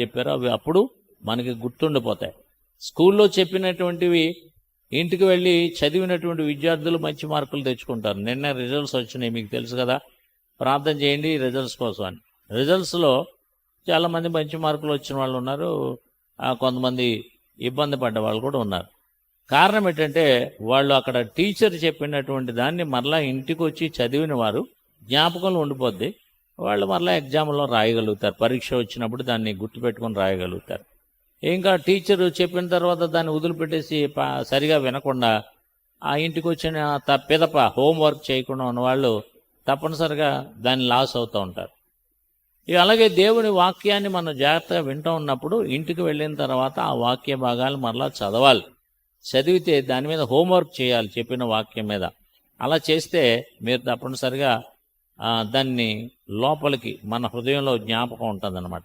చెప్పారో అవి అప్పుడు మనకి గుర్తుండిపోతాయి. స్కూల్లో చెప్పినటువంటివి ఇంటికి వెళ్ళి చదివినటువంటి విద్యార్థులు మంచి మార్కులు తెచ్చుకుంటారు. నిన్న రిజల్ట్స్ వచ్చినాయి, మీకు తెలుసు కదా. ప్రార్థన చేయండి రిజల్ట్స్ కోసం అని. రిజల్ట్స్లో చాలామంది మంచి మార్కులు వచ్చిన వాళ్ళు ఉన్నారు, కొంతమంది ఇబ్బంది పడ్డ వాళ్ళు కూడా ఉన్నారు. కారణం ఏంటంటే వాళ్ళు అక్కడ టీచర్ చెప్పినటువంటి దాన్ని మరలా ఇంటికి వచ్చి చదివిన వారు జ్ఞాపకంలో ఉండిపోద్ది. వాళ్ళు మరలా ఎగ్జామ్లో రాయగలుగుతారు, పరీక్ష వచ్చినప్పుడు దాన్ని గుర్తుపెట్టుకొని రాయగలుగుతారు. ఇంకా టీచర్ చెప్పిన తర్వాత దాన్ని వదిలిపెట్టేసి సరిగా వినకుండా ఆ ఇంటికి వచ్చిన పిదప హోంవర్క్ చేయకుండా ఉన్నవాళ్ళు తప్పనిసరిగా దాన్ని లాస్ అవుతూ ఉంటారు. ఇక అలాగే దేవుని వాక్యాన్ని మనం జాగ్రత్తగా వింటూ ఉన్నప్పుడు ఇంటికి వెళ్ళిన తర్వాత ఆ వాక్య భాగాలు మరలా చదవాలి. చదివితే దాని మీద హోంవర్క్ చేయాలి, చెప్పిన వాక్యం మీద. అలా చేస్తే మీరు తప్పనిసరిగా దాన్ని లోపలికి మన హృదయంలో జ్ఞాపకం ఉంటుందన్నమాట.